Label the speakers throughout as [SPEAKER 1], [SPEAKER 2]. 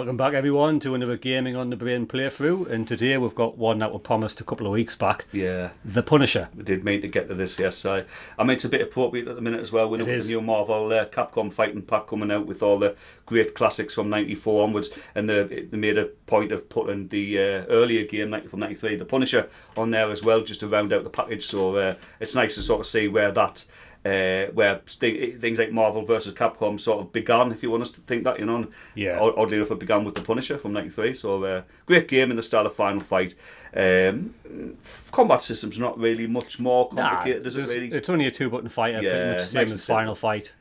[SPEAKER 1] Welcome back, everyone, to another Gaming on the Brain playthrough. And today we've got one that we promised a couple of weeks back.
[SPEAKER 2] Yeah.
[SPEAKER 1] The Punisher.
[SPEAKER 2] We did mean to get to this, yes. I mean, it's a bit appropriate at the minute as well. With the new Marvel Capcom fighting pack coming out with all the great classics from 94 onwards. And they made a point of putting the earlier game, from 93, The Punisher, on there as well, just to round out the package. So it's nice to sort of see where that... where things like Marvel versus Capcom sort of began, if you want us to think that, you know.
[SPEAKER 1] Yeah.
[SPEAKER 2] Oddly enough, it began with The Punisher from 93, so great game in the style of Final Fight. Combat system's not really much more complicated, is it really?
[SPEAKER 1] It's only a two-button fighter, pretty much the same as Final Fight.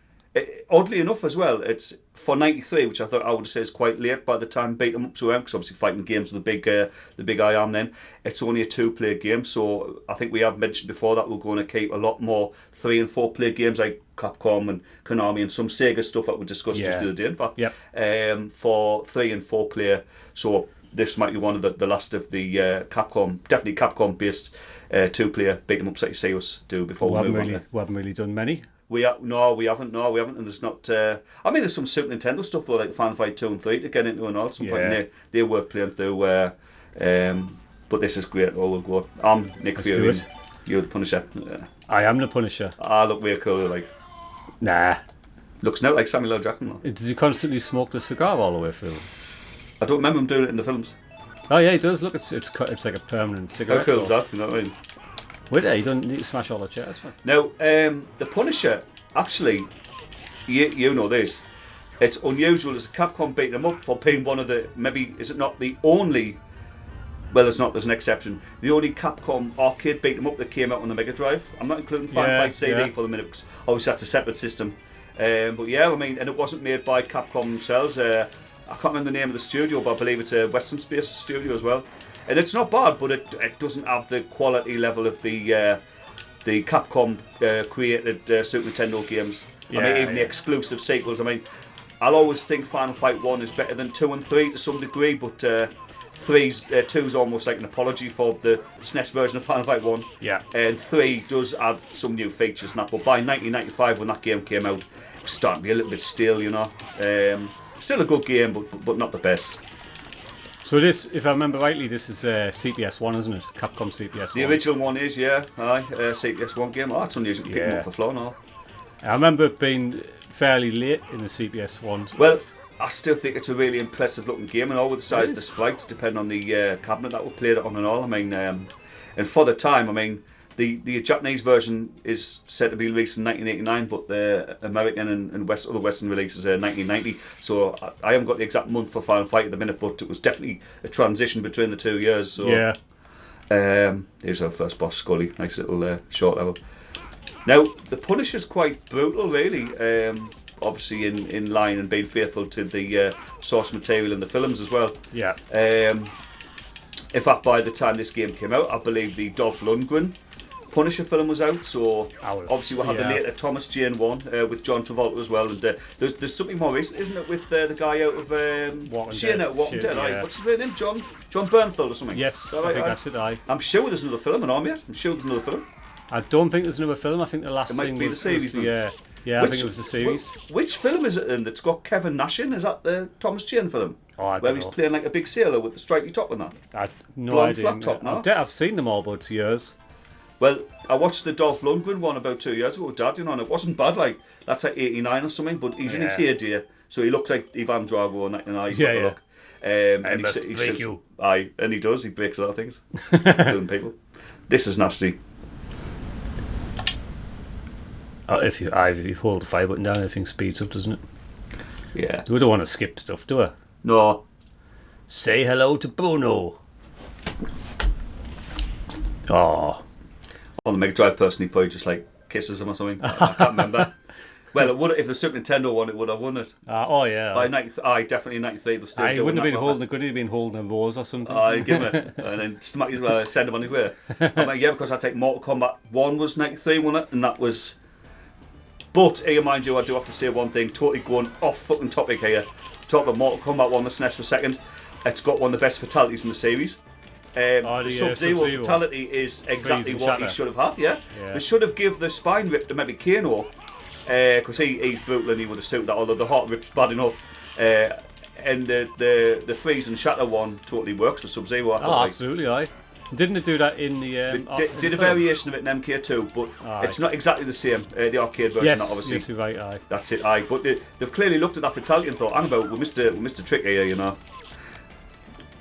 [SPEAKER 2] Oddly enough as well, it's for 93, which I would say is quite late by the time beat 'em up to because obviously fighting games with the big I am then. It's only a 2-player game, so I think we have mentioned before that we're going to keep a lot more 3 and 4-player games like Capcom and Konami and some Sega stuff that we discussed just the other day, in fact.
[SPEAKER 1] Yep.
[SPEAKER 2] For 3 and 4-player, so this might be one of the last of the definitely Capcom-based 2-player beat 'em ups that you see us do before we move on.
[SPEAKER 1] We haven't really done many.
[SPEAKER 2] We haven't, and there's not. I mean, there's some Super Nintendo stuff though, like Final Fight 2 and 3 to get into and all. Some point, and they're worth playing through. But this is great. We'll go. I'm Nick Fury. You're the Punisher.
[SPEAKER 1] I am the Punisher.
[SPEAKER 2] I look way cooler, like.
[SPEAKER 1] Nah.
[SPEAKER 2] Looks now like Samuel L. Jackson though.
[SPEAKER 1] Does he constantly smoke the cigar all the way through?
[SPEAKER 2] I don't remember him doing it in the films.
[SPEAKER 1] Oh yeah, he does. Look, it's like a permanent cigarette.
[SPEAKER 2] How cool is that? You know what I mean?
[SPEAKER 1] Wait, you don't need to smash all the chairs, man.
[SPEAKER 2] Now, the Punisher, actually, you know this, it's unusual as Capcom beating him up for being one of the, maybe, is it not the only, well, there's an exception, the only Capcom arcade beat 'em up that came out on the Mega Drive. I'm not including Final Fight CD for the minute, because obviously that's a separate system. But yeah, I mean, and it wasn't made by Capcom themselves. I can't remember the name of the studio, but I believe it's a Western Space studio as well. And it's not bad, but it doesn't have the quality level of the Capcom created Super Nintendo games. I mean, even the exclusive sequels. I mean, I'll always think Final Fight 1 is better than 2 and 3 to some degree, but 2's almost like an apology for the SNES version of Final Fight 1.
[SPEAKER 1] Yeah.
[SPEAKER 2] And 3 does add some new features and that, but by 1995 when that game came out, it was starting to be a little bit stale, you know. Still a good game, but not the best.
[SPEAKER 1] So this, if I remember rightly, this is CPS 1, isn't it? Capcom CPS 1.
[SPEAKER 2] The original one is, CPS 1 game. Oh, that's unusual. Pick them off the floor now.
[SPEAKER 1] I remember it being fairly late in the CPS 1.
[SPEAKER 2] Well, I still think it's a really impressive looking game, and all with the size of the sprites, depending on the cabinet that we played it on and all. I mean, and for the time, I mean, the Japanese version is said to be released in 1989, but the American and other Western releases are 1990. So I haven't got the exact month for Final Fight at the minute, but it was definitely a transition between the 2 years. So, here's our first boss, Scully. Nice little short level. Now, the Punisher's quite brutal, really. Obviously, in line and being faithful to the source material in the films as well.
[SPEAKER 1] Yeah.
[SPEAKER 2] In fact, by the time this game came out, I believe the Dolph Lundgren Punisher film was out, so obviously we'll have the later Thomas Jane one with John Travolta as well, and there's something more recent, isn't it, with the guy out of Shane out of Walking Dead, right? What's his real name? John Bernthal or something?
[SPEAKER 1] Yes,
[SPEAKER 2] right?
[SPEAKER 1] I think that's it.
[SPEAKER 2] I'm sure there's another film, and I'm yet. I'm sure there's another film.
[SPEAKER 1] I don't think there's another film. I think the last thing
[SPEAKER 2] was the series.
[SPEAKER 1] I think it was the series.
[SPEAKER 2] Which film is it in that's got Kevin Nash in? Is that the Thomas Jane film? Where he's playing like a big sailor with the stripy top and that?
[SPEAKER 1] No idea.
[SPEAKER 2] Flat top, no?
[SPEAKER 1] I've seen them all, but it's years.
[SPEAKER 2] Well, I watched the Dolph Lundgren one about 2 years ago with Dad, you know, and it wasn't bad, like, that's like 89 or something, but he's in his heyday, so he looks like Ivan Drago and I look.
[SPEAKER 1] I must break you.
[SPEAKER 2] And he does, he breaks a lot of things, killing people. This is nasty.
[SPEAKER 1] If you hold the fire button down, everything speeds up, doesn't it?
[SPEAKER 2] Yeah.
[SPEAKER 1] We don't want to skip stuff, do we?
[SPEAKER 2] No.
[SPEAKER 1] Say hello to Bruno. Oh.
[SPEAKER 2] On the Mega Drive person, he probably just like kisses him or something. I can't remember. Well, it would, if the Super Nintendo won, it would have won it.
[SPEAKER 1] By
[SPEAKER 2] definitely 93. They're still
[SPEAKER 1] he wouldn't have been holding. Could he have been holding a rose or something?
[SPEAKER 2] Give him it, and then send him on his way. I'm like, because I take Mortal Kombat 1 was 93, wasn't it? And that was. But here, mind you, I do have to say one thing. Totally going off fucking topic here. Talk about Mortal Kombat 1, the SNES for a second. It's got one of the best fatalities in the series. The Sub-Zero fatality is exactly what he should have had. Yeah, they should have given the spine rip to maybe Kano, because he's brutal and he would have suited that. Although the heart rip's bad enough, and the freeze and shatter one totally works for Sub-Zero. I
[SPEAKER 1] Oh,
[SPEAKER 2] thought, like.
[SPEAKER 1] absolutely, aye. Didn't it do that in the...
[SPEAKER 2] Did a variation of it in MK2, but it's not exactly the same. The arcade version,
[SPEAKER 1] Yes,
[SPEAKER 2] not obviously.
[SPEAKER 1] yes, you're right, aye.
[SPEAKER 2] That's it, aye. But they've clearly looked at that fatality and thought, hang about, we missed a trick here, you know.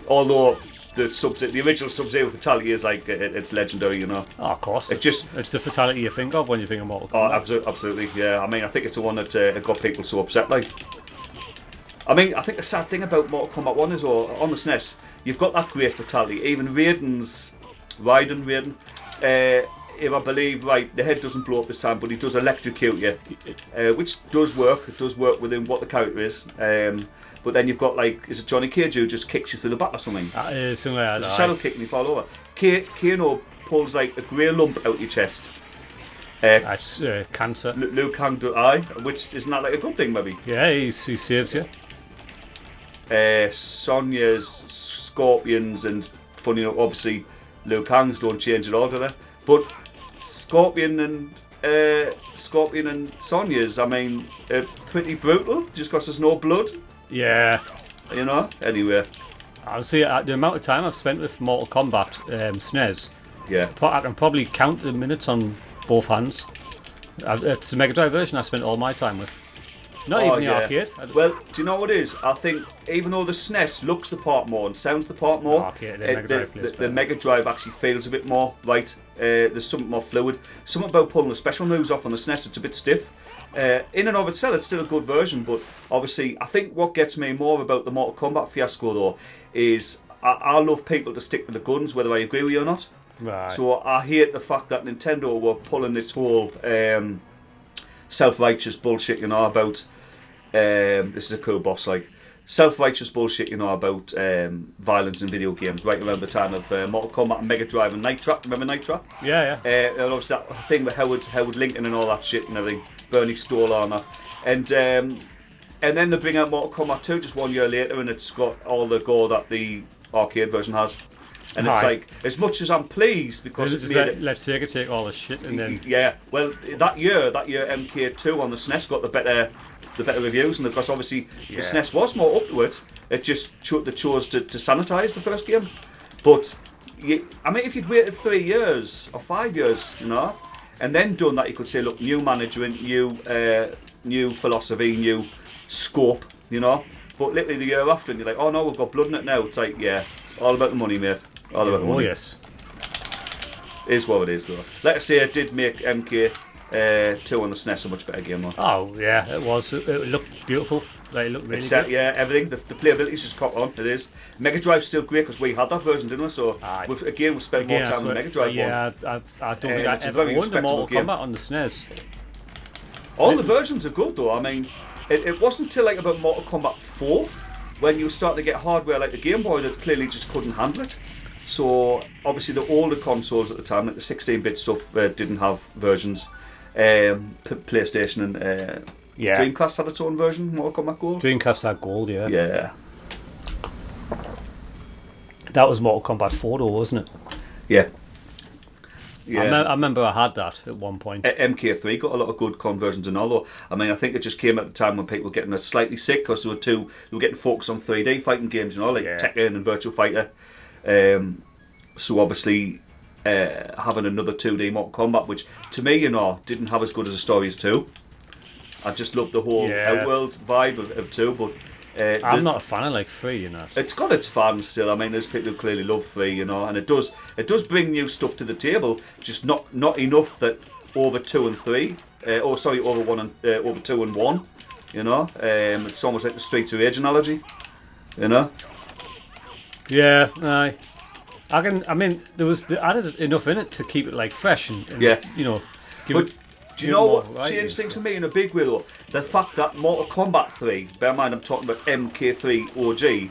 [SPEAKER 2] Although the original Sub-Zero fatality is like it's legendary, you know.
[SPEAKER 1] Oh, of course.
[SPEAKER 2] It's
[SPEAKER 1] the fatality you think of when you think of Mortal
[SPEAKER 2] Oh,
[SPEAKER 1] Kombat.
[SPEAKER 2] absolutely, yeah. I mean, I think it's the one that got people so upset, like. I mean, I think the sad thing about Mortal Kombat 1 is, or on the SNES, you've got that great fatality. Even Raiden, if I believe right, the head doesn't blow up this time, but he does electrocute you, which does work. It does work within what the character is. But then you've got, like, is it Johnny Cage who just kicks you through the back or something?
[SPEAKER 1] Something like that.
[SPEAKER 2] There's a shadow kick and you fall over. Kano pulls like a grey lump out your chest.
[SPEAKER 1] That's cancer.
[SPEAKER 2] Liu Kang do which isn't that like a good thing maybe?
[SPEAKER 1] Yeah, he saves you.
[SPEAKER 2] Sonya's Scorpions and funny enough, obviously Liu Kang's don't change at all, do they? But Scorpion and Sonya's, I mean, pretty brutal just because there's no blood.
[SPEAKER 1] Yeah.
[SPEAKER 2] You know. Anyway.
[SPEAKER 1] Obviously, the amount of time I've spent with Mortal Kombat SNES,
[SPEAKER 2] yeah,
[SPEAKER 1] I can probably count the minutes on both hands. It's the Mega Drive version I spent all my time with. Not even the arcade.
[SPEAKER 2] Well, do you know what it is? I think even though the SNES looks the part more and sounds the part more, the Mega Drive actually feels a bit more right. There's something more fluid. Something about pulling the special moves off on the SNES, it's a bit stiff. In and of itself, it's still a good version, but obviously, I think what gets me more about the Mortal Kombat fiasco, though, is I love people to stick with the guns, whether I agree with you or not.
[SPEAKER 1] Right.
[SPEAKER 2] So I hate the fact that Nintendo were pulling this whole self-righteous bullshit, you know, about this is a cool boss, like self-righteous bullshit, you know, about violence in video games. Right around the time of Mortal Kombat and Mega Drive and Night Trap. Remember Night Trap?
[SPEAKER 1] Yeah.
[SPEAKER 2] And obviously that thing with Howard Lincoln and all that shit and everything. Bernie Stolar and that. And then they bring out Mortal Kombat 2 just 1 year later, and it's got all the gore that the arcade version has. And it's like, as much as I'm pleased because it's made
[SPEAKER 1] let Sega take all the shit and then...
[SPEAKER 2] Yeah, well, that year MK2 on the SNES got the better reviews, and because obviously the SNES was more up to it, it just they chose to sanitise the first game. But, I mean, if you'd waited 3 years or 5 years, you know, and then done that, you could say, look, new management, new philosophy, new scope, you know. But literally the year after, and you're like, oh no, we've got blood in it now. It's like, yeah, all about the money, mate. All about the money.
[SPEAKER 1] Oh, yes.
[SPEAKER 2] Is what it is, though. Like I say, it did make MK2 on the SNES a much better game, though.
[SPEAKER 1] Oh, yeah, it was. It looked beautiful. Like, it looked really good.
[SPEAKER 2] Yeah, everything. The playability's just caught on. It is. Mega Drive's still great because we had that version, didn't we? So, we spent more time on the Mega Drive one.
[SPEAKER 1] Yeah, I don't think I ever owned a Mortal Kombat on the SNES.
[SPEAKER 2] All the versions are good, though. I mean, it wasn't until like about Mortal Kombat 4 when you were starting to get hardware like the Game Boy that clearly just couldn't handle it. So obviously the older consoles at the time, like the 16-bit stuff, didn't have versions. PlayStation and Dreamcast had its own version, Mortal Kombat Gold.
[SPEAKER 1] Dreamcast had Gold, yeah.
[SPEAKER 2] Yeah.
[SPEAKER 1] That was Mortal Kombat 4 though, wasn't it?
[SPEAKER 2] Yeah.
[SPEAKER 1] I remember I had that at one point.
[SPEAKER 2] MK3 got a lot of good conversions and all, though. I mean, I think it just came at the time when people were getting slightly sick because they were getting focused on 3D fighting games, you know, like Tekken and Virtua Fighter. So obviously having another 2D Mortal Kombat, which to me, you know, didn't have as good as the story as 2. I just loved the whole Outworld vibe of 2, but
[SPEAKER 1] I'm not a fan of like 3, you know.
[SPEAKER 2] It's got its fans still. I mean, there's people who clearly love 3, you know, and it does bring new stuff to the table, just not enough that over 2 and 3, over 1 and over 2 and 1, you know. It's almost like the Streets of Rage analogy, you know.
[SPEAKER 1] Yeah, aye. I mean, they added enough in it to keep it like fresh and you know.
[SPEAKER 2] Do you know what changed things for me in a big way, though? The fact that Mortal Kombat 3, bear in mind I'm talking about MK3 OG,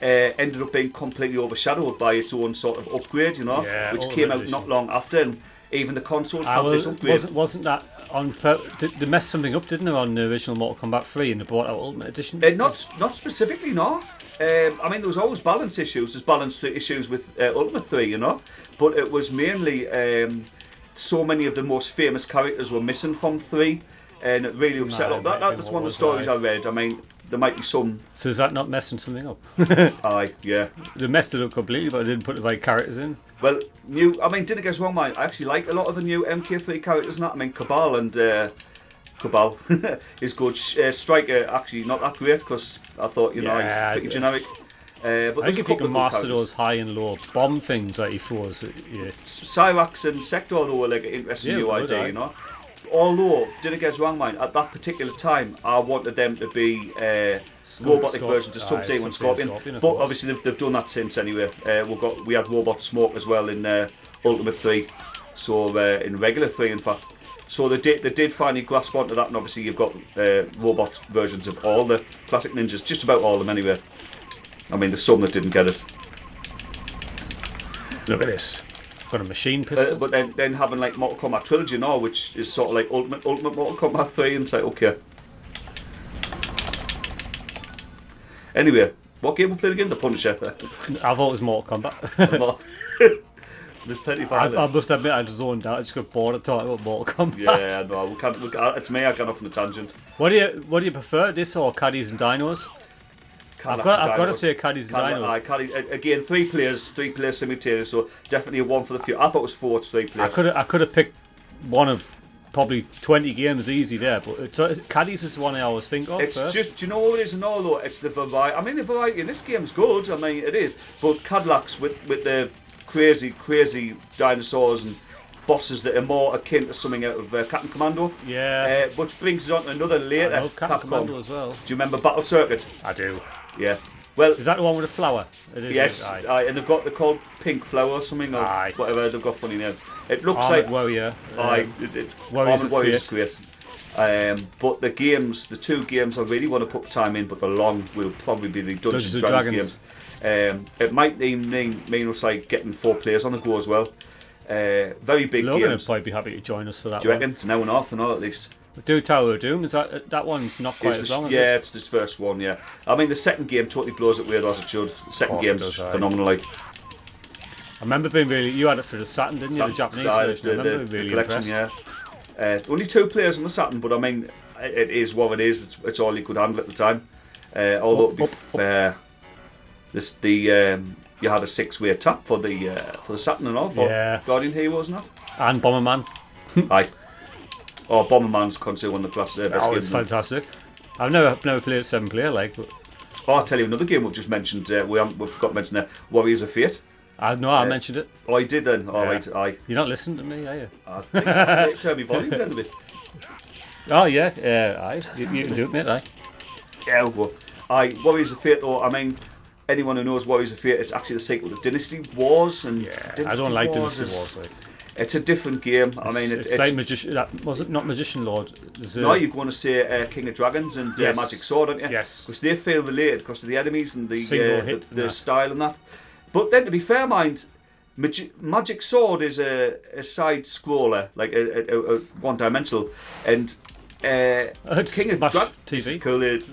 [SPEAKER 2] ended up being completely overshadowed by its own sort of upgrade, you know, which came out not long after, and even the consoles had this upgrade.
[SPEAKER 1] Wasn't that on they messed something up, didn't they, on the original Mortal Kombat 3 and they brought out Ultimate Edition?
[SPEAKER 2] Not specifically, no. I mean, there was always balance issues. There's balance issues with Ultimate 3, you know, but it was mainly... so many of the most famous characters were missing from 3. and it really upset.
[SPEAKER 1] No,
[SPEAKER 2] That's one of the stories I read. I mean, there might be some.
[SPEAKER 1] So is that not messing something up?
[SPEAKER 2] Aye, yeah.
[SPEAKER 1] They messed it up completely, but they didn't put the right characters in.
[SPEAKER 2] Well, didn't get us wrong, man. I actually like a lot of the new MK3 characters. And that. I mean, Cabal is good. Striker actually not that great because I thought he's pretty generic. But
[SPEAKER 1] I think if you can master those high and low bomb things that he throws,
[SPEAKER 2] Cyrax and Sector though were like an interesting new idea, you know. Although, didn't get us wrong, man. At that particular time, I wanted them to be robotic versions of Sub-Zero and Scorpion. But obviously, they've done that since anyway. We had Robot Smoke as well in Ultimate 3, so in regular 3, in fact. So they did finally grasp onto that, and obviously you've got robot versions of all the classic ninjas, just about all of them anyway. I mean, there's some that didn't get it.
[SPEAKER 1] Look at this. Got a machine pistol.
[SPEAKER 2] But then having like Mortal Kombat Trilogy now, which is sort of like Ultimate Mortal Kombat 3, and it's like, okay. Anyway, what game we played again? The Punisher.
[SPEAKER 1] I thought it was Mortal Kombat.
[SPEAKER 2] There's plenty of violence.
[SPEAKER 1] I must admit, I just zoned out. I just got bored of talking about Mortal Kombat.
[SPEAKER 2] Yeah, no, we can't. It's me. I got off on a tangent.
[SPEAKER 1] What do you prefer, this or Caddies and Dinos? I've got to say Caddies and Dinos.
[SPEAKER 2] Again, three players simultaneous, so definitely a one for the few. I thought it was 4 to 3 players.
[SPEAKER 1] I could have picked one of probably 20 games easy there, but Caddies is the one I always think of.
[SPEAKER 2] It's
[SPEAKER 1] first.
[SPEAKER 2] just, do you know what it is? No, though, it's the variety. I mean, the variety in this game's good. I mean, it is, but Cadillacs with the crazy dinosaurs and bosses that are more akin to something out of Captain Commando.
[SPEAKER 1] Yeah.
[SPEAKER 2] Which brings us on to another later
[SPEAKER 1] I love Captain
[SPEAKER 2] Capcom.
[SPEAKER 1] Commando as well.
[SPEAKER 2] Do you remember Battle Circuit?
[SPEAKER 1] I do.
[SPEAKER 2] Yeah. Well,
[SPEAKER 1] is that the one with the flower? It is.
[SPEAKER 2] Yes. And they're called Pink Flower or something or whatever. They've got funny names. It looks
[SPEAKER 1] Armored
[SPEAKER 2] like
[SPEAKER 1] Warrior.
[SPEAKER 2] It's
[SPEAKER 1] Warriors
[SPEAKER 2] Armored Warrior is great. But the 2 games I really want to put time in, but the long will probably be the Dungeons and Dragons game. It might mean us like getting 4 players on the go as well. Very big
[SPEAKER 1] Logan
[SPEAKER 2] games.
[SPEAKER 1] would probably be happy to join us for that.
[SPEAKER 2] Do you reckon? It's an hour and a half and all at least.
[SPEAKER 1] Do Tower of Doom, is that one's not quite as long as
[SPEAKER 2] yeah, it's this first one, yeah. I mean, the second game totally blows it weird as it should. The second game's phenomenal. Like.
[SPEAKER 1] I remember being you had it for the Saturn, didn't you? The Japanese version. I remember being really
[SPEAKER 2] collection,
[SPEAKER 1] impressed.
[SPEAKER 2] Yeah. Only 2 players on the Saturn, but I mean, it is what it is. It's all you could handle at the time. Although to be fair, you had a 6-way tap for the Saturn and all for Guardian Heroes and that.
[SPEAKER 1] And Bomberman.
[SPEAKER 2] Aye. Oh, Bomberman's considered one of the best games.
[SPEAKER 1] Oh, it's fantastic. I've never played a 7-player like. But...
[SPEAKER 2] Oh, I'll tell you another game we've just mentioned. We forgot to mention Warriors of Fate.
[SPEAKER 1] I mentioned it.
[SPEAKER 2] Oh, I did then. All right, aye.
[SPEAKER 1] You're not listening to me, are you?
[SPEAKER 2] I think turn my volume down a bit.
[SPEAKER 1] Oh yeah, aye. You can do it, mate. Aye.
[SPEAKER 2] Yeah, well, aye. Warriors of Fate. Though, I mean, anyone who knows Warriors of Fate, it's actually the sequel to Dynasty Wars, and
[SPEAKER 1] Dynasty I don't like Dynasty Wars. Like.
[SPEAKER 2] It's a different game. I mean,
[SPEAKER 1] it's like Magician. Was it not Magician Lord?
[SPEAKER 2] No, you're going to say King of Dragons and Magic Sword, aren't you?
[SPEAKER 1] Yes.
[SPEAKER 2] Because they feel related because of the enemies and the style and that. But then, to be fair, mind, Magic Sword is a side scroller, like a one-dimensional, and King of Dragons
[SPEAKER 1] TV.
[SPEAKER 2] Cool. It's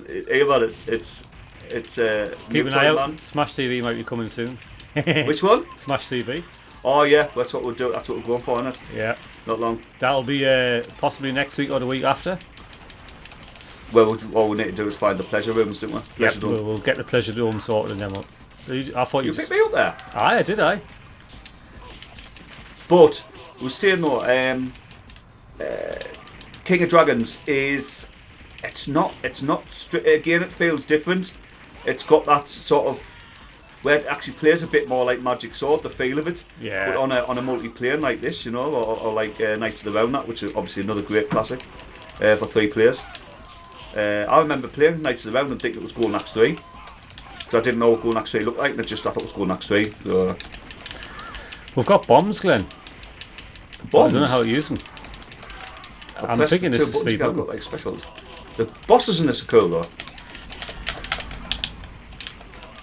[SPEAKER 1] keep an eye out. Smash TV might be coming soon.
[SPEAKER 2] Which one?
[SPEAKER 1] Smash TV.
[SPEAKER 2] Oh yeah, that's what we'll do. That's what we're going for, isn't it?
[SPEAKER 1] Yeah.
[SPEAKER 2] Not long.
[SPEAKER 1] That'll be possibly next week or the week after.
[SPEAKER 2] Well, all we need to do is find the pleasure rooms, don't we?
[SPEAKER 1] Yeah, we'll get the pleasure dome sorted and then I thought
[SPEAKER 2] you picked me up there.
[SPEAKER 1] Aye, did I?
[SPEAKER 2] But we were saying though, King of Dragons is again it feels different. It's got that sort of where it actually plays a bit more like Magic Sword, the feel of it.
[SPEAKER 1] Yeah.
[SPEAKER 2] But on a multiplayer like this, you know, or like Knights of the Round, which is obviously another great classic for 3 players. I remember playing Knights of the Round and thinking it was Golden Axe 3. Because I didn't know what Golden Axe 3 looked like, and I thought it was Golden Axe 3. So.
[SPEAKER 1] We've got bombs, Glenn.
[SPEAKER 2] Bombs?
[SPEAKER 1] I don't know how to use them. I'm thinking this is 3
[SPEAKER 2] buttons. Got like specials. The bosses in this are cool though.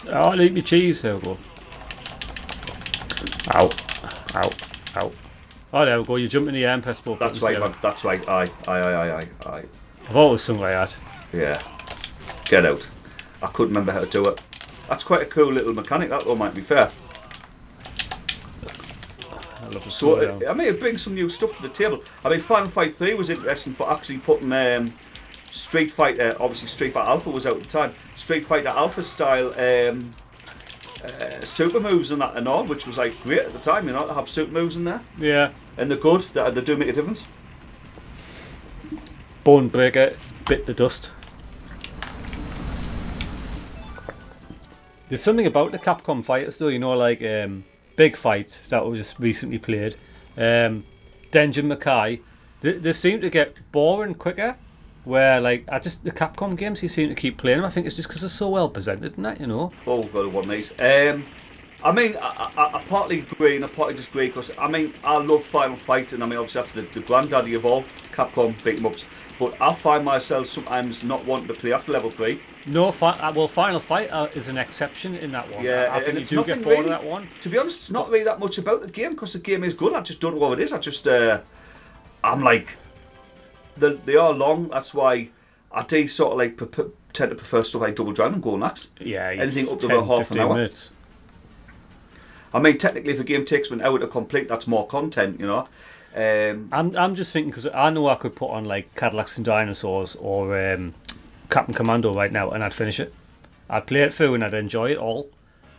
[SPEAKER 1] Oh, I'll eat my cheese. There we go. Ow. Ow. Ow. Oh, there we go. You jump in the air and press both buttons.
[SPEAKER 2] That's right, man. That's right. Aye.
[SPEAKER 1] I've always sung like that.
[SPEAKER 2] Yeah. Get out. I couldn't remember how to do it. That's quite a cool little mechanic, that though, might be fair.
[SPEAKER 1] I love the
[SPEAKER 2] So,
[SPEAKER 1] slowdown.
[SPEAKER 2] I mean, it brings some new stuff to the table. I mean, Final Fight 3 was interesting for actually putting Street Fighter, obviously Street Fighter Alpha was out at the time, Street Fighter Alpha style super moves and that and all, which was like great at the time, you know, to have super moves in there.
[SPEAKER 1] Yeah.
[SPEAKER 2] And they're good, they do make a difference.
[SPEAKER 1] Bone Breaker bit the dust. There's something about the Capcom fighters though, you know, like Big Fight that was just recently played, Denjin Makai, they seem to get boring quicker, where like the Capcom games you seem to keep playing them. I think it's just because they're so well presented and that, you know.
[SPEAKER 2] Oh, we've got to one these. I mean, I partly agree and I partly disagree because, I mean, I love Final Fight and I mean, obviously that's the granddaddy of all Capcom beat-em-ups, but I find myself sometimes not wanting to play after level 3.
[SPEAKER 1] No, Final Fight is an exception in that one.
[SPEAKER 2] Yeah,
[SPEAKER 1] I think
[SPEAKER 2] and
[SPEAKER 1] you do get bored
[SPEAKER 2] really,
[SPEAKER 1] of that one.
[SPEAKER 2] To be honest, it's not really that much about the game because the game is good. I just don't know what it is. I just, I'm like, they are long. That's why I do sort of like tend to prefer stuff like Double Dragon and Golden Axe.
[SPEAKER 1] Yeah,
[SPEAKER 2] anything up to about half an hour.
[SPEAKER 1] Minutes.
[SPEAKER 2] I mean, technically, if a game takes an hour to complete, that's more content, you know.
[SPEAKER 1] I'm just thinking because I know I could put on like Cadillacs and Dinosaurs or Captain Commando right now and I'd finish it. I'd play it through and I'd enjoy it all.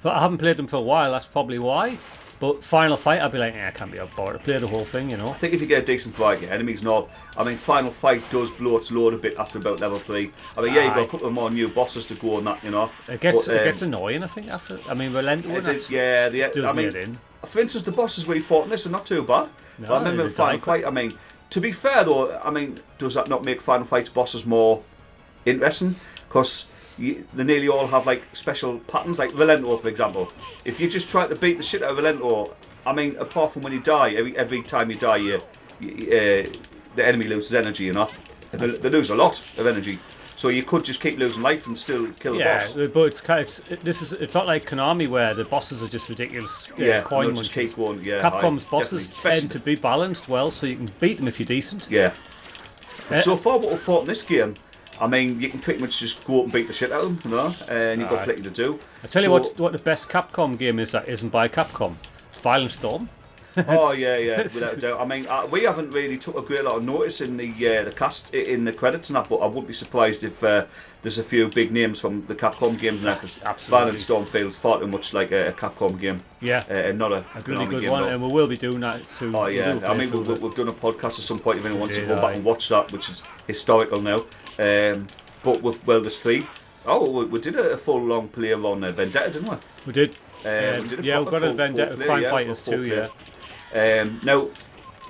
[SPEAKER 1] But I haven't played them for a while, that's probably why. But Final Fight, I'd be like, I can't be bored to play the whole thing, you know.
[SPEAKER 2] I think if you get a decent variety of enemies and all, I mean, Final Fight does blow its load a bit after about level 3. I mean, yeah, you've got a couple of more new bosses to go on that, you know.
[SPEAKER 1] It gets annoying, I think, after. I mean, Relentless.
[SPEAKER 2] Yeah,
[SPEAKER 1] I mean,
[SPEAKER 2] for instance, the bosses we fought in this are not too bad.
[SPEAKER 1] No,
[SPEAKER 2] I remember Final Fight, I mean, to be fair though, I mean, does that not make Final Fight's bosses more interesting? Because they nearly all have like special patterns, like Relento, for example. If you just try to beat the shit out of Relento, I mean, apart from when you die, every time you die, the enemy loses energy, you know. They lose a lot of energy. So you could just keep losing life and still kill the boss.
[SPEAKER 1] Yeah, but it's not like Konami where the bosses are just ridiculous coin
[SPEAKER 2] just keep going,
[SPEAKER 1] Capcom's bosses tend to be balanced well, so you can beat them if you're decent.
[SPEAKER 2] Yeah. So far, what we've fought in this game, I mean, you can pretty much just go up and beat the shit out of them, you know, and you've got plenty to do.
[SPEAKER 1] I tell you what the best Capcom game is that isn't by Capcom. Violent Storm.
[SPEAKER 2] Oh yeah, without a doubt. I mean, we haven't really took a great lot of notice in the cast, in the credits and that, but I wouldn't be surprised if there's a few big names from the Capcom games now, because Violent Storm feels far too much like a Capcom game.
[SPEAKER 1] Yeah,
[SPEAKER 2] and not a
[SPEAKER 1] really good
[SPEAKER 2] game
[SPEAKER 1] one,
[SPEAKER 2] though.
[SPEAKER 1] And we will be doing that soon.
[SPEAKER 2] Oh yeah, I mean we've done a podcast at some point if anyone wants to go back and watch that, which is historical now. But there's 3. Oh, we did a full long play on Vendetta, didn't we?
[SPEAKER 1] We did.
[SPEAKER 2] We've
[SPEAKER 1] got a Vendetta Crime Fighters too. Yeah.
[SPEAKER 2] Now,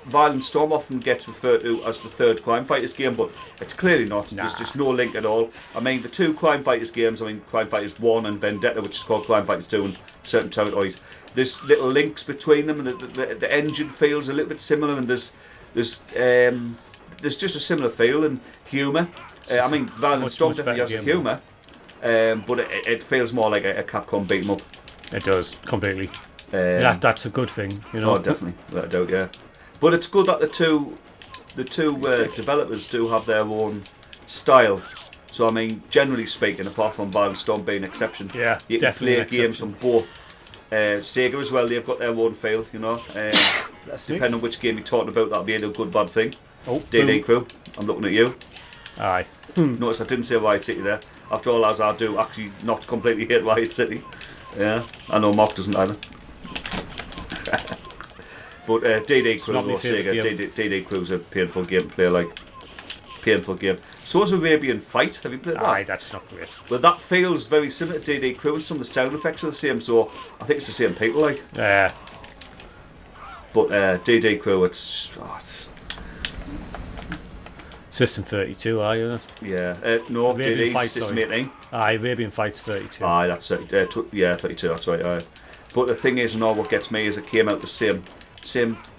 [SPEAKER 2] Violent Storm often gets referred to as the third Crime Fighters game, but it's clearly not. There's just no link at all. I mean, the 2 Crime Fighters games, I mean, Crime Fighters 1 and Vendetta, which is called Crime Fighters 2 in certain territories, there's little links between them, and the engine feels a little bit similar, and there's just a similar feel and humour. I mean, Violent Storm definitely has humour, but it feels more like a Capcom beat 'em up.
[SPEAKER 1] It does, completely. That's a good thing, you know.
[SPEAKER 2] Oh, definitely, without a doubt, yeah. But it's good that the two developers do have their own style. So I mean, generally speaking, apart from Violent Storm being an exception, you can play games from both. Sega as well, they've got their own feel, you know. Depending on which game you're talking about, that'll be a good bad thing.
[SPEAKER 1] Oh,
[SPEAKER 2] DD Crew, I'm looking at you.
[SPEAKER 1] Aye.
[SPEAKER 2] Notice I didn't say Riot City there. After all, as I do actually not completely hate Riot City. Yeah, I know Mark doesn't either. But DD Crew or Sega, DD Crew's a painful game to play, like. Painful game. So is Arabian Fight. Have you played that?
[SPEAKER 1] Aye, that's not great.
[SPEAKER 2] Well, that feels very similar to DD Crew, and some of the sound effects are the same, so I think it's the same people, like.
[SPEAKER 1] Yeah.
[SPEAKER 2] But DD Crew, it's
[SPEAKER 1] System 32, are you?
[SPEAKER 2] Yeah. No,
[SPEAKER 1] Arabian
[SPEAKER 2] DD,
[SPEAKER 1] Fight,
[SPEAKER 2] System 18.
[SPEAKER 1] Aye, Arabian Fight's 32.
[SPEAKER 2] Aye, that's it. 32, that's right, aye. But the thing is, and all what gets me is it came out the same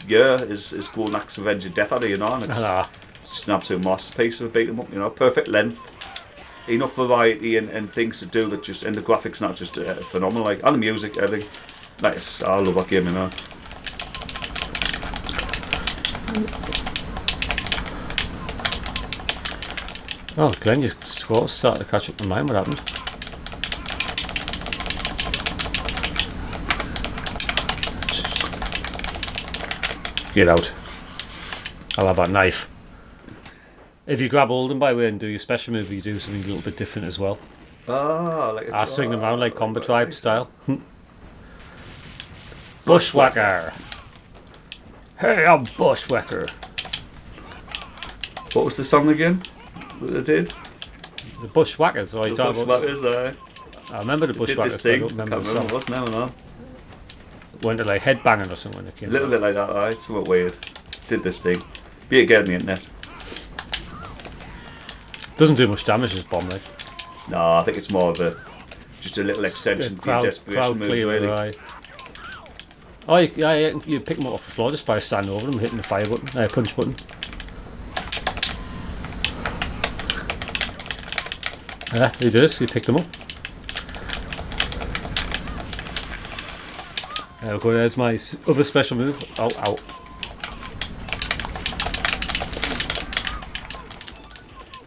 [SPEAKER 2] year as Golden Axe Revenge of Death Adder, you know, and it's an absolute masterpiece of a beat 'em up, you know, perfect length, enough variety and things to do that just, and the graphics not just phenomenal, like, and the music, everything. I love that game, you know.
[SPEAKER 1] Oh, Glenn, your squats started to catch up with mine. What happened? Get out. I'll have that knife. If you grab hold them by way and do your special move, you do something a little bit different as well.
[SPEAKER 2] Ah, like
[SPEAKER 1] I swing them around like Combo Tribe style. Bushwhacker. Hey, I'm Bushwhacker.
[SPEAKER 2] What was the song again that they did?
[SPEAKER 1] The Bushwhackers. Or
[SPEAKER 2] The Bushwhackers,
[SPEAKER 1] I remember the Bushwhackers, but I don't remember the song.
[SPEAKER 2] What's now and on.
[SPEAKER 1] Went to like headbanging or something.
[SPEAKER 2] A little bit like that, right? Somewhat weird. Did this thing. Be again on the internet.
[SPEAKER 1] Doesn't do much damage, this bomb, like.
[SPEAKER 2] No, I think it's more of just a little extension to your desperation move, really.
[SPEAKER 1] Right. Oh, you pick them up off the floor just by standing over them, hitting the fire button, punch button. Yeah, you did it. You picked them up. There we go. There's my other special move. Ow.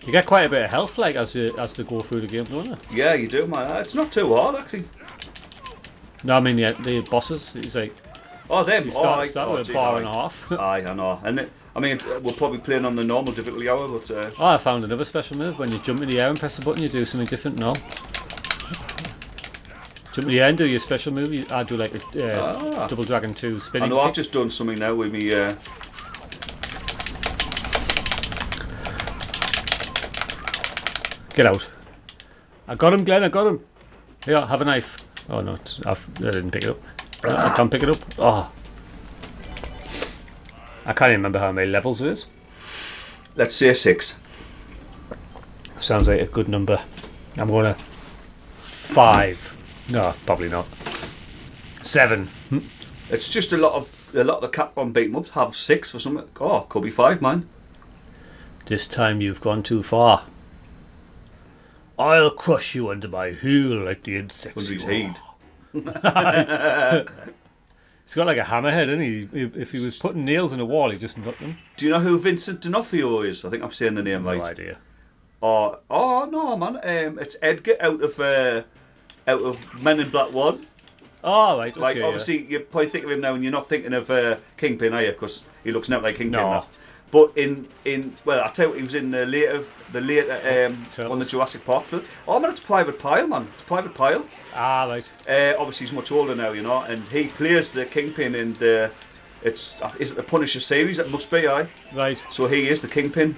[SPEAKER 1] You get quite a bit of health, like as you go through the game, don't you?
[SPEAKER 2] Yeah, you do, man. It's not too hard, actually.
[SPEAKER 1] No, I mean the bosses. It's like
[SPEAKER 2] them.
[SPEAKER 1] You start with a bar and a half.
[SPEAKER 2] Aye, I know. And we're probably playing on the normal difficulty hour, but.
[SPEAKER 1] I found another special move. When you jump in the air and press the button, you do something different. No. Jump in the air and do your special move. I do like a Double Dragon 2 spinning.
[SPEAKER 2] I know. I've just done something now with me.
[SPEAKER 1] Get out. I got him, Glenn, I got him. Here, have a knife. Oh no, I didn't pick it up. I can't pick it up. Oh. I can't even remember how many levels it is.
[SPEAKER 2] Let's say 6.
[SPEAKER 1] Sounds like a good number. I'm going to 5. No, probably not. 7.
[SPEAKER 2] It's just a lot of the Capcom beat 'em ups have 6 for something. Oh, could be 5, man.
[SPEAKER 1] This time you've gone too far. I'll crush you under my heel like the insects.
[SPEAKER 2] Under his head.
[SPEAKER 1] He's got like a hammerhead, isn't he? If he was putting nails in a wall, he'd just nut them.
[SPEAKER 2] Do you know who Vincent D'Onofrio is? I think I'm saying the name right.
[SPEAKER 1] No idea.
[SPEAKER 2] Oh no, man. It's Edgar out of Men in Black 1.
[SPEAKER 1] Oh, right. Okay,
[SPEAKER 2] like obviously, you probably think of him now, and you're not thinking of Kingpin, are you? Because he looks now like Kingpin.
[SPEAKER 1] No.
[SPEAKER 2] But I tell you what, he was in the later on the Jurassic Park film. Oh man, it's Private Pile, man. It's Private Pile.
[SPEAKER 1] Ah, right.
[SPEAKER 2] Obviously, he's much older now, you know, and he plays the Kingpin in the. Is it the Punisher series? It must be, aye.
[SPEAKER 1] Right.
[SPEAKER 2] So he is the Kingpin.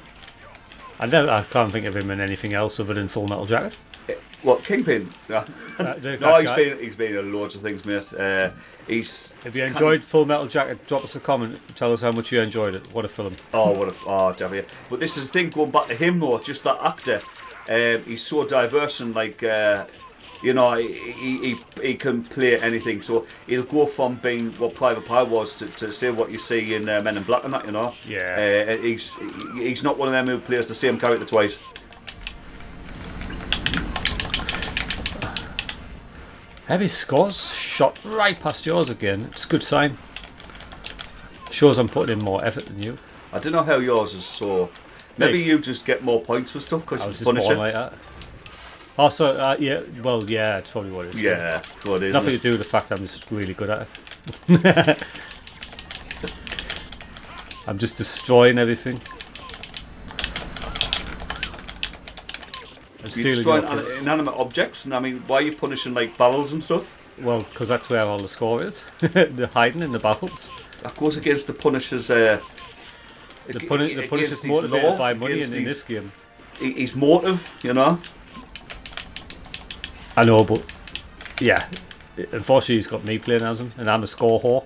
[SPEAKER 1] I can't think of him in anything else other than Full Metal Jacket.
[SPEAKER 2] What, Kingpin? No, he's been in loads of things, mate.
[SPEAKER 1] If you enjoyed Full Metal Jacket, drop us a comment. Tell us how much you enjoyed it. What a film.
[SPEAKER 2] Damn it. But this is the thing, going back to him though, just that actor. He's so diverse and like, he can play anything. So he'll go from being what Private Pile was to say what you see in Men in Black and that, you know.
[SPEAKER 1] Yeah.
[SPEAKER 2] He's not one of them who plays the same character twice.
[SPEAKER 1] Heavy scores shot right past yours again. It's a good sign. Shows I'm putting in more effort than you.
[SPEAKER 2] I don't know how yours is so. Maybe you just get more points for stuff because it's Punisher.
[SPEAKER 1] Like that. Also, yeah, well, yeah, it's probably what it is.
[SPEAKER 2] Yeah, what it is.
[SPEAKER 1] Nothing to do with the fact I'm just really good at it. I'm just destroying everything.
[SPEAKER 2] You're destroying inanimate objects, and I mean, why are you punishing like barrels and stuff?
[SPEAKER 1] Well, because that's where all the score is. They're hiding in the barrels.
[SPEAKER 2] That goes against the Punisher's.
[SPEAKER 1] The Punisher's motivated by money in this game.
[SPEAKER 2] His motive, you know.
[SPEAKER 1] I know, but yeah, unfortunately, he's got me playing as him, and I'm a score whore.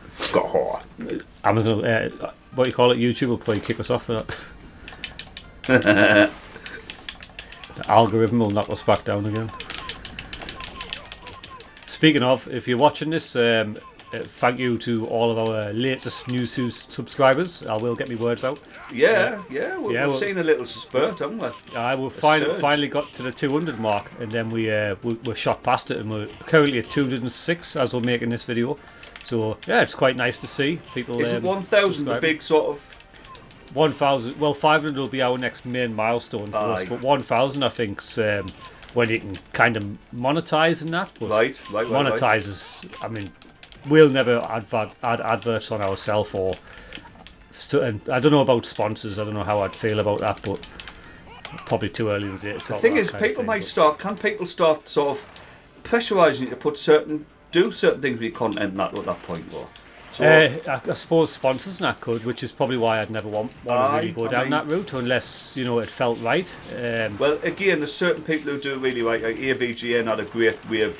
[SPEAKER 2] Score whore.
[SPEAKER 1] Amazon, what do you call it? YouTube will probably kick us off for that. The algorithm will knock us back down again. Speaking of, if you're watching this, thank you to all of our latest news subscribers. I will get my words out.
[SPEAKER 2] We've seen a little spurt, haven't we?
[SPEAKER 1] We've finally got to the 200 mark, and then we're shot past it, and we're currently at 206 as we're making this video. So yeah, it's quite nice to see people.
[SPEAKER 2] Isn't 1,000 the big sort of?
[SPEAKER 1] 1,000. Well, 500 will be our next main milestone for us, but 1,000 I think's when you can kind of monetize and that. But
[SPEAKER 2] right.
[SPEAKER 1] Monetize is, I mean, we'll never add adverts on ourselves or. So, and I don't know about sponsors. I don't know how I'd feel about that, but probably too early in the day to talk.
[SPEAKER 2] The thing
[SPEAKER 1] about
[SPEAKER 2] is,
[SPEAKER 1] that kind of
[SPEAKER 2] people
[SPEAKER 1] thing,
[SPEAKER 2] might
[SPEAKER 1] but-
[SPEAKER 2] start. Can people start sort of pressurising you to do certain things with your content at that point, though? So
[SPEAKER 1] I suppose sponsors and that could, which is probably why I'd never want to really go down that route unless it felt right.
[SPEAKER 2] well, again, there's certain people who do really right. Like AVGN had a great way of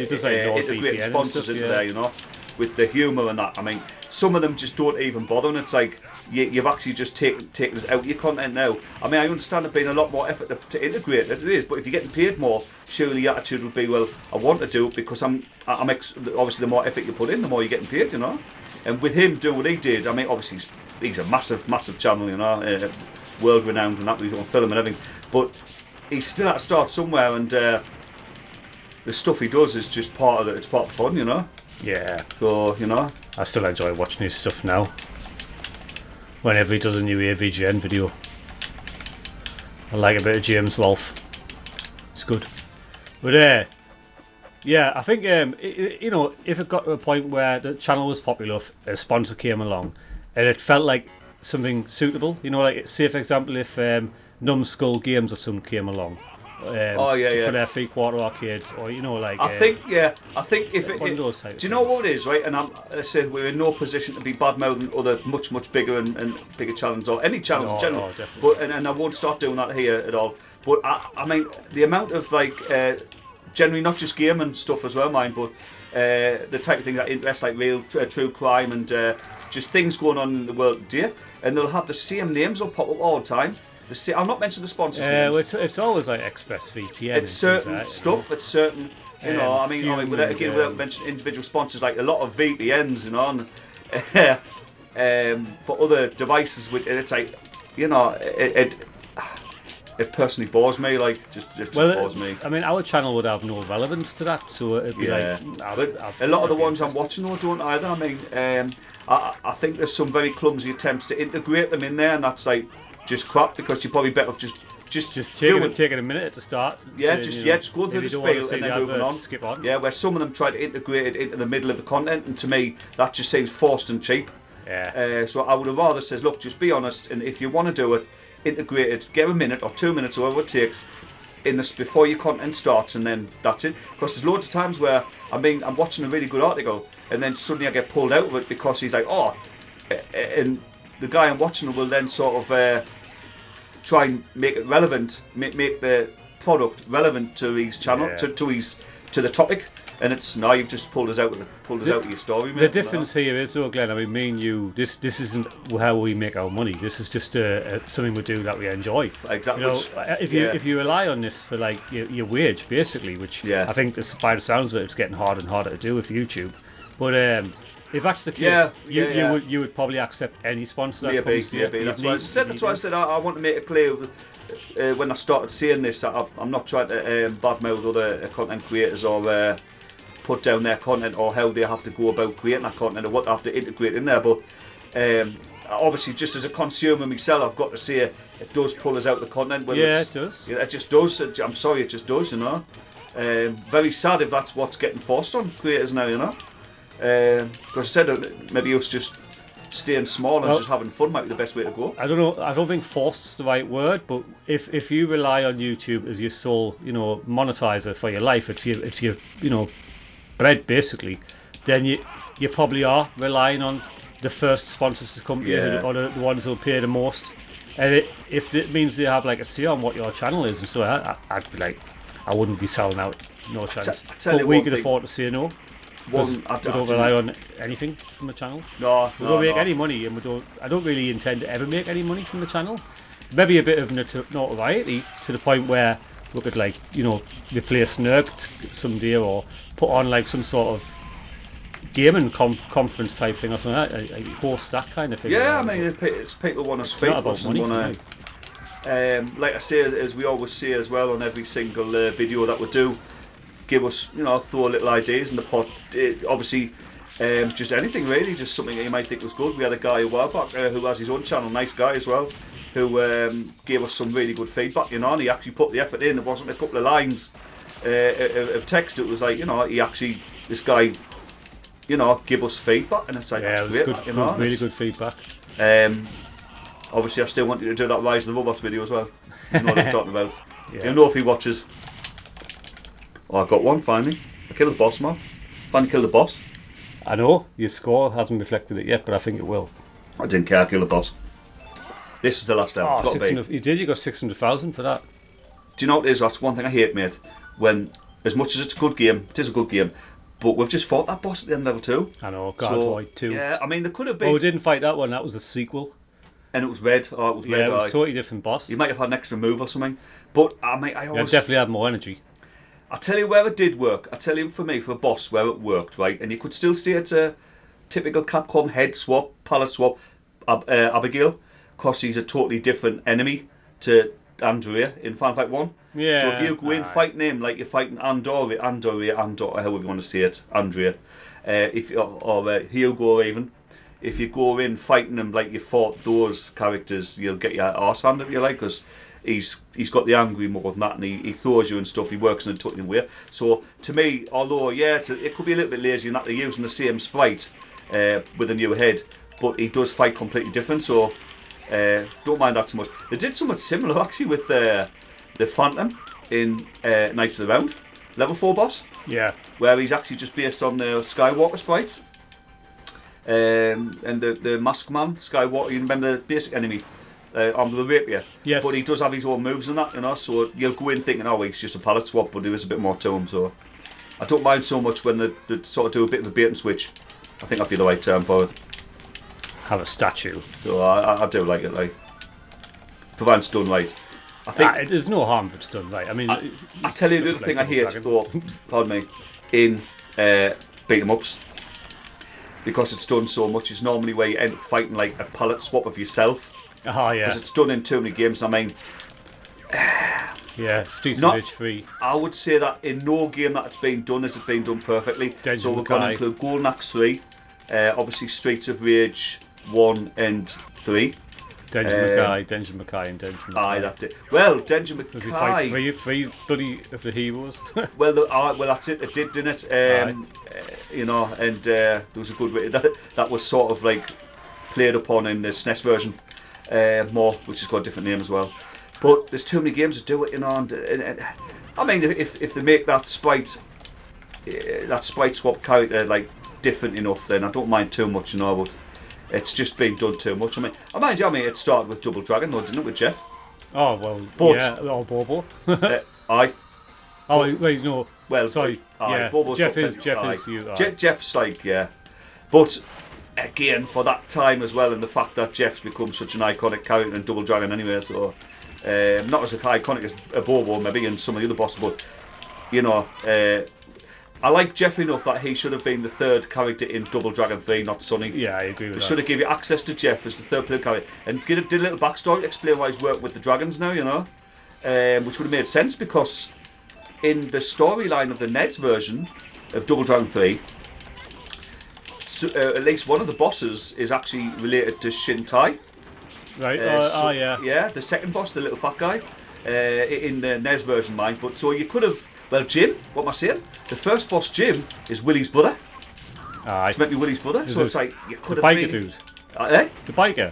[SPEAKER 1] just like
[SPEAKER 2] integrating
[SPEAKER 1] NordVPN and
[SPEAKER 2] sponsors
[SPEAKER 1] stuff,
[SPEAKER 2] into
[SPEAKER 1] yeah.
[SPEAKER 2] there, with the humour and that. I mean, some of them just don't even bother, and it's like you've actually just taken us out of your content now. I mean, I understand it being a lot more effort to integrate it is, but if you're getting paid more, surely the attitude would be, well, I want to do it because obviously the more effort you put in, the more you're getting paid, And with him doing what he did, I mean, obviously he's a massive channel, world renowned and that with his own film and everything, but he's still had to start somewhere, and the stuff he does is just part of it. It's part of the fun,
[SPEAKER 1] Yeah,
[SPEAKER 2] So
[SPEAKER 1] I still enjoy watching his stuff now. Whenever he does a new AVGN video, I like a bit of James Rolfe. It's good. But yeah, I think if it got to a point where the channel was popular, a sponsor came along, and it felt like something suitable. Like say for example, if Numbskull Games or something came along. For their 3/4 arcades, or
[SPEAKER 2] I think if it,
[SPEAKER 1] one of those type
[SPEAKER 2] do
[SPEAKER 1] of
[SPEAKER 2] you know
[SPEAKER 1] things.
[SPEAKER 2] what it is, right? And I said we're in no position to be bad mouthing other much bigger and bigger channels or any channels in general.
[SPEAKER 1] Definitely.
[SPEAKER 2] But and I won't start doing that here at all. But I mean the amount of generally not just gaming stuff as well, mine, but the type of things that interest like real true crime and just things going on in the world today, and they'll have the same names will pop up all the time. I'll not mention the sponsors.
[SPEAKER 1] It's always like ExpressVPN.
[SPEAKER 2] It's certain
[SPEAKER 1] like that,
[SPEAKER 2] stuff. It's certain, I mean, without mentioning individual sponsors, like a lot of VPNs, for other devices, which it's like, it personally bores me. Like, just bores me.
[SPEAKER 1] I mean, our channel would have no relevance to that, so it'd be like.
[SPEAKER 2] A lot of the ones I'm watching though don't either. I mean, I think there's some very clumsy attempts to integrate them in there, and that's like just crap because you're probably better off just
[SPEAKER 1] taking a minute to start.
[SPEAKER 2] Just go through the spiel and then moving on.
[SPEAKER 1] Skip on.
[SPEAKER 2] Yeah, where some of them try to integrate it into the middle of the content, and to me that just seems forced and cheap.
[SPEAKER 1] Yeah.
[SPEAKER 2] So I would have rather says, look, just be honest, and if you want to do it, integrate it. Get a minute or 2 minutes, or whatever it takes, in this before your content starts, and then that's it. Because there's loads of times where I'm watching a really good article, and then suddenly I get pulled out of it because he's like, and the guy I'm watching will then sort of try and make it relevant, make the product relevant to his channel, to the topic, and it's now you've just pulled us out of your story. Mate,
[SPEAKER 1] the difference here is, though, Glenn. I mean, me and you, this isn't how we make our money. This is just something we do that we enjoy.
[SPEAKER 2] Exactly.
[SPEAKER 1] If you rely on this for like your wage, basically, which I think, by the sounds of it, it's getting harder and harder to do with YouTube. But if that's the case, you would probably accept any sponsor that comes to you.
[SPEAKER 2] That's why I said I want to make it clear when I started saying this that I'm not trying to badmouth other content creators or put down their content or how they have to go about creating that content or what they have to integrate in there. But obviously, just as a consumer myself, I've got to say it does pull us out of the content.
[SPEAKER 1] It does.
[SPEAKER 2] It just does. I'm sorry, it just does. Very sad if that's what's getting forced on creators now. Because I said maybe us just staying small and just having fun might be the best way to go.
[SPEAKER 1] I don't know. I don't think forced's the right word, but if you rely on YouTube as your sole, monetizer for your life, it's your bread basically, then you probably are relying on the first sponsors to come to you, or the ones who'll pay the most. And if it means they have like a say on what your channel is, and so I'd be like, I wouldn't be selling out, no chance. But we could afford to say no. We don't rely on anything from the channel. We don't make any money, and I don't really intend to ever make any money from the channel. Maybe a bit of notoriety to the point where we could replace Nerked someday, or put on like some sort of gaming conference type thing or something. I host that kind of thing.
[SPEAKER 2] Yeah, I mean, it's people want to speak to us and want to. Like I say, as we always say as well on every single video that we do, give us, throw little ideas in the pot. Obviously, just anything really, just something that you might think was good. We had a guy a while back who has his own channel, nice guy as well, who gave us some really good feedback, and he actually put the effort in. It wasn't a couple of lines of text. It was like, this guy give us feedback, and it's like,
[SPEAKER 1] Yeah,
[SPEAKER 2] that's
[SPEAKER 1] it
[SPEAKER 2] great.
[SPEAKER 1] was good, really good feedback.
[SPEAKER 2] Obviously, I still want you to do that Rise of the Robots video as well. You know what I'm talking about.
[SPEAKER 1] Yeah.
[SPEAKER 2] You know if he watches. Oh, I got one finally. I killed the boss, man. Finally killed the boss.
[SPEAKER 1] I know your score hasn't reflected it yet, but I think it will.
[SPEAKER 2] I didn't care. I killed the boss. This is the last level.
[SPEAKER 1] Oh, you did. You got 600,000 for that.
[SPEAKER 2] Do you know what it is? That's one thing I hate, mate. When, as much as it's a good game, it is a good game. But we've just fought that boss at the end of level 2.
[SPEAKER 1] I know. Guardroid 2.
[SPEAKER 2] Yeah, I mean, there could have been.
[SPEAKER 1] Oh, we didn't fight that one. That was a sequel.
[SPEAKER 2] And it was red. Oh, it was red.
[SPEAKER 1] Yeah, it was a totally different boss.
[SPEAKER 2] You might have had an extra move or something. But I always
[SPEAKER 1] definitely had more energy.
[SPEAKER 2] I tell you where it did work. I tell you for me, for a boss, where it worked, right? And you could still see it's a typical Capcom head swap, palette swap, Abigail, because he's a totally different enemy to Andrea in Final Fight 1.
[SPEAKER 1] Yeah.
[SPEAKER 2] So if you go in fighting him like you're fighting Andrea, however you want to say it, Andrea, or Hugo even, if you go in fighting them like you fought those characters, you'll get your arse handed if you like, because he's got the angry mode and that, and he throws you and stuff. He works in a totally way. So to me, although it could be a little bit lazy and that they're using the same sprite with a new head, but he does fight completely different. So don't mind that so much. They did something similar actually with the Phantom in Knights of the Round, level 4 boss.
[SPEAKER 1] Yeah.
[SPEAKER 2] Where he's actually just based on the Skywalker sprites. And the Mask Man, Skywalker, you remember the basic enemy on the rapier?
[SPEAKER 1] Yes.
[SPEAKER 2] But he does have his own moves and that, so you'll go in thinking, oh, he's just a palette swap, but there is a bit more to him, so I don't mind so much when they sort of do a bit of a bait and switch. I think that'd be the right term for it.
[SPEAKER 1] Have a statue.
[SPEAKER 2] So I do like it, like, provided it's done right. I think
[SPEAKER 1] there's no harm if it's done right. I mean,
[SPEAKER 2] I tell you the other thing I hate, pardon me, in beat 'em ups, because it's done so much, is normally where you end up fighting like a palette swap of yourself.
[SPEAKER 1] Oh yeah.
[SPEAKER 2] Because it's done in too many games. I mean,
[SPEAKER 1] yeah, Streets of Rage 3.
[SPEAKER 2] I would say that in no game that it's been done has it been done perfectly. So we're going to include Golden Axe 3, obviously Streets of Rage 1 and 3.
[SPEAKER 1] Denji Mackay and Denji Mackay.
[SPEAKER 2] Aye, that's it. Well, Denji Mackay.
[SPEAKER 1] Does he fight three bloody of the heroes?
[SPEAKER 2] well, that's it. It did, didn't it? And there was a good way that was sort of like played upon in the SNES version more, which has got a different name as well. But there's too many games that do it, and I mean, if they make that sprite swap character like different enough, then I don't mind too much, but it's just been done too much. I mean, it started with Double Dragon, though, didn't it, with Jeff?
[SPEAKER 1] Oh well, but, yeah, or Bobo.
[SPEAKER 2] Aye.
[SPEAKER 1] Oh wait, no.
[SPEAKER 2] Well,
[SPEAKER 1] sorry.
[SPEAKER 2] Yeah,
[SPEAKER 1] Jeff is you.
[SPEAKER 2] Jeff's like, yeah, but again, for that time as well, and the fact that Jeff's become such an iconic character in Double Dragon anyway, so not as iconic as a Bobo maybe and some of the other bosses, but I like Jeff enough that he should have been the third character in Double Dragon 3, not Sonny.
[SPEAKER 1] Yeah, I agree with that.
[SPEAKER 2] They should have given you access to Jeff as the third player character and did a little backstory to explain why he's working with the dragons now, which would have made sense, because in the storyline of the NES version of Double Dragon 3, at least one of the bosses is actually related to Shintai.
[SPEAKER 1] Right, yeah.
[SPEAKER 2] Yeah, the second boss, the little fat guy, in the NES version, mind. But so you could have, well, Jim, what am I saying? The first boss, Jim, is Willie's brother.
[SPEAKER 1] Aye.
[SPEAKER 2] It's meant to be Willie's brother, so it's like, you could have
[SPEAKER 1] biker dude. The biker.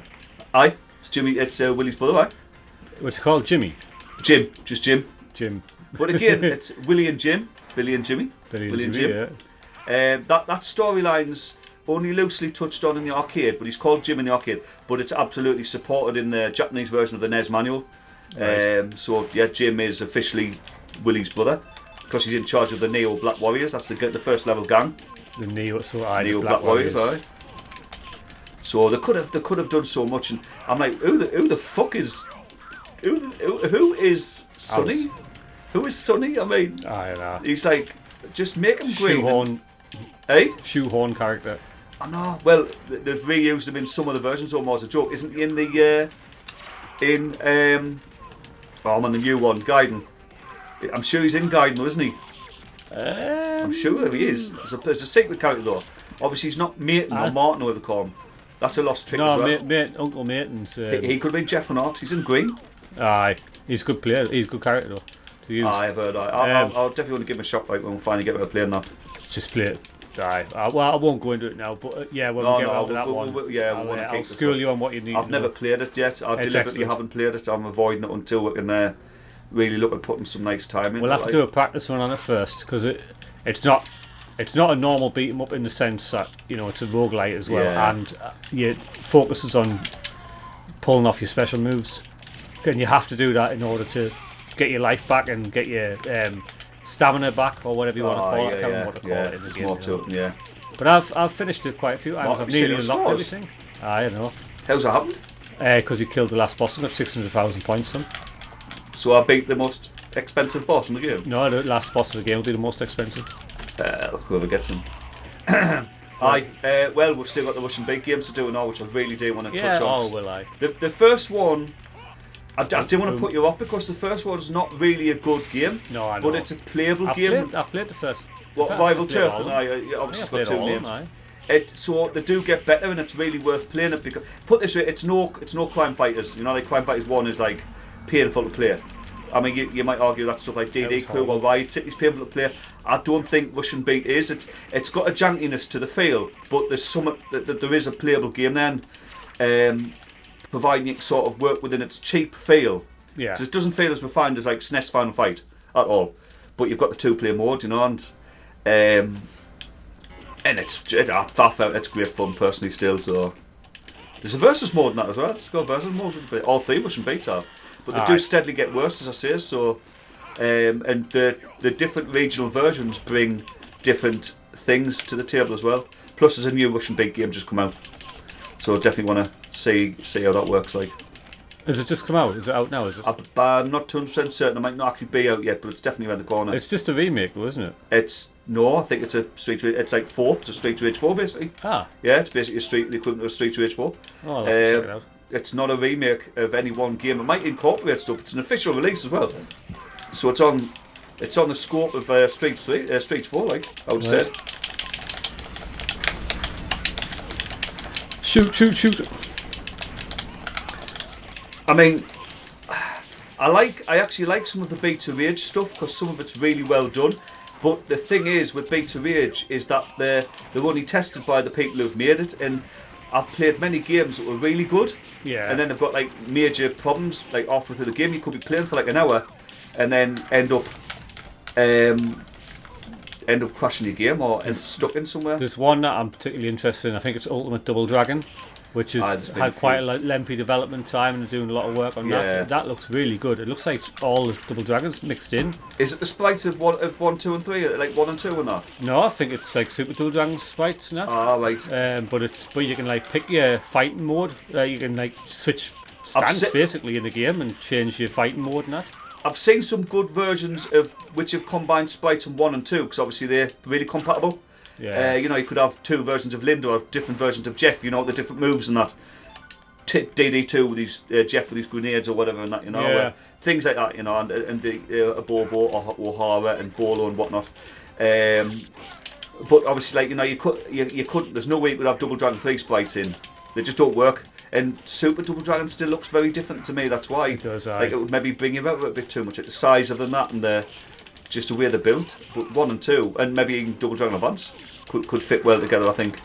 [SPEAKER 2] Aye, it's Jimmy, it's Willie's brother, aye.
[SPEAKER 1] What's it called, Jimmy?
[SPEAKER 2] Jim, just Jim.
[SPEAKER 1] Jim.
[SPEAKER 2] But again, it's Willie and Jim, Billy and Jimmy.
[SPEAKER 1] Billy and Jim.
[SPEAKER 2] Yeah. That storyline's only loosely touched on in the arcade, but he's called Jim in the arcade, but it's absolutely supported in the Japanese version of the NES manual. Right. So yeah, Jim is officially Willie's brother, because he's in charge of the Neo Black Warriors. That's the first level gang.
[SPEAKER 1] The Neo
[SPEAKER 2] Black Warriors. Aye. So they could have done so much, and I'm like, who the fuck is who is Sonny? Who is Sonny? I mean,
[SPEAKER 1] I know.
[SPEAKER 2] He's like, just make him green.
[SPEAKER 1] Shoehorn. Shoehorn character.
[SPEAKER 2] I know. Well, they've reused him in some of the versions almost as a joke. Isn't he in the I'm on the new one, Gaiden. I'm sure he's in Gaiden, though, isn't he? I'm sure he is. There's a secret character though. Obviously, he's not Maiden or Martin, or whatever they call him. That's a lost trick as well.
[SPEAKER 1] Uncle Maton's.
[SPEAKER 2] He could have been Jeff and Ox. He's in green.
[SPEAKER 1] Aye, he's a good player. He's a good character though.
[SPEAKER 2] I've heard. I'll definitely want to give him a shot when we finally get to playing that.
[SPEAKER 1] Just play it. Well, I won't go into it now, but when we get out of that one, I'll school you on what you need.
[SPEAKER 2] I've never played it yet. I deliberately haven't played it. I'm avoiding it until we can really look at putting some nice time in.
[SPEAKER 1] We'll have to do a practice run on it first, because it's not a normal beat 'em up in the sense that it's a roguelite as well, and it focuses on pulling off your special moves, and you have to do that in order to get your life back and get your stamina back, or whatever you want to call it. I can't remember what to call it in the game.
[SPEAKER 2] More to it, yeah.
[SPEAKER 1] But I've finished it quite a few times. I've nearly unlocked everything. I know.
[SPEAKER 2] How's that happened?
[SPEAKER 1] Because you killed the last boss and got 600,000 points on.
[SPEAKER 2] So I beat the most expensive boss in the game?
[SPEAKER 1] No, the last boss of the game will be the most expensive.
[SPEAKER 2] Whoever gets him. Well, we've still got the Russian big games to do now, which I really do want to touch on.
[SPEAKER 1] Oh, will I?
[SPEAKER 2] The first one, I do want to put you off, because the first one's not really a good game.
[SPEAKER 1] No, I know.
[SPEAKER 2] But it's a playable game.
[SPEAKER 1] I've played the first.
[SPEAKER 2] What, Rival Turf? And obviously it's got two names. So they do get better, and it's really worth playing it, because put this way, it's no Crime Fighters. Like Crime Fighters 1 is like painful to play. I mean, you might argue that stuff like DD Crew or Riot City's painful to play. I don't think Russian Beat is. It's got a jankiness to the feel, but there's there is a playable game then, providing you sort of work within its cheap feel.
[SPEAKER 1] Yeah.
[SPEAKER 2] So it doesn't feel as refined as like SNES Final Fight at all, but you've got the 2-player mode, and I found it's great fun personally still. So there's a versus mode in that as well. It's got a versus mode. All 3 Russian Beats have. But they do steadily get worse, as I say. So, and the different regional versions bring different things to the table as well. Plus, there's a new Russian big game just come out, so definitely want to see how that works. Like,
[SPEAKER 1] has it just come out? Is it out now? Is it?
[SPEAKER 2] I'm not 200% certain. It might not actually be out yet, but it's definitely around the corner.
[SPEAKER 1] It's just a remake, though, isn't it?
[SPEAKER 2] I think it's a Street. It's like 4. It's a Street Rage 4, basically.
[SPEAKER 1] Ah.
[SPEAKER 2] Yeah, it's basically the equivalent of Street Rage 4.
[SPEAKER 1] Oh, I'll have to check it out.
[SPEAKER 2] It's not a remake of any one game. It might incorporate stuff. It's an official release as well, so it's on the scope of Street 4, like I would say.
[SPEAKER 1] Shoot!
[SPEAKER 2] I mean, I actually like some of the Beta Rage stuff, because some of it's really well done. But the thing is with Beta Rage is that they're only tested by the people who've made it, and I've played many games that were really good, and then they've got like major problems like halfway through the game. You could be playing for like an hour, and then end up crashing your game or end up stuck in somewhere.
[SPEAKER 1] There's one that I'm particularly interested in. I think it's Ultimate Double Dragon, which has had quite a lengthy development time, and they're doing a lot of work on that. That looks really good. It looks like all the Double Dragons mixed in.
[SPEAKER 2] Is it the sprites of 1, 2 and 3, like 1 and 2 and that?
[SPEAKER 1] No, I think it's like Super Double Dragon sprites and that.
[SPEAKER 2] Ah, right.
[SPEAKER 1] But you can like pick your fighting mode. You can like switch stance basically in the game and change your fighting mode and that.
[SPEAKER 2] I've seen some good versions of which have combined sprites in 1 and 2, because obviously they're really compatible.
[SPEAKER 1] Yeah.
[SPEAKER 2] You could have 2 versions of Linda or different versions of Jeff. The different moves and that. DD2 with these Jeff with these grenades or whatever and that. Things like that. And the Bobo or O'Hara and Bolo and whatnot. But obviously, like you couldn't. There's no way you could have Double Dragon 3 sprites in. They just don't work. And Super Double Dragon still looks very different to me. That's why.
[SPEAKER 1] It does.
[SPEAKER 2] Like it would maybe bring you out a bit too much. At the size of them that and just the way they're built. But 1 and 2 and maybe even Double Dragon Advance could fit well together, I think.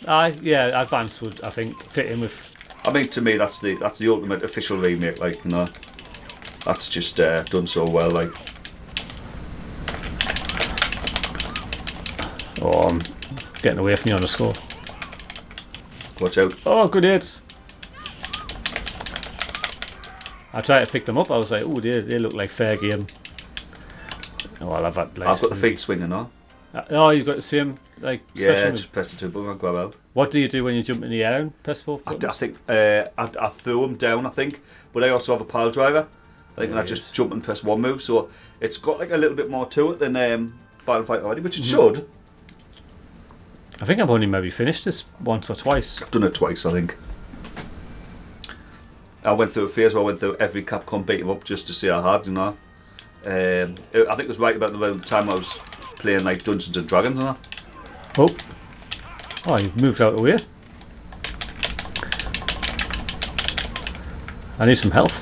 [SPEAKER 1] Advance would, I think, fit in with.
[SPEAKER 2] I mean, to me, that's the ultimate official remake. Like, that's just done so well. Like,
[SPEAKER 1] I'm getting away from you on the score.
[SPEAKER 2] Watch out!
[SPEAKER 1] Oh, grenades! I tried to pick them up. I was like, "Oh, they look like fair game." Oh, I've got
[SPEAKER 2] the feet swinging on.
[SPEAKER 1] Oh, you've got the same like.
[SPEAKER 2] Yeah, just press the 2 button and grab out.
[SPEAKER 1] What do you do when you jump in the air and press both buttons?
[SPEAKER 2] I think I throw them down. I think, but I also have a pile driver. I think, and I just jump and press one move. So it's got like a little bit more to it than Final Fight already, which it should.
[SPEAKER 1] I think I've only maybe finished this once or twice.
[SPEAKER 2] I've done it twice, I think. I went through a phase where I went through every Capcom beat 'em up just to see how hard, I think it was right about the time I was playing like Dungeons and Dragons and that.
[SPEAKER 1] Oh, you've moved out of the way. I need some health.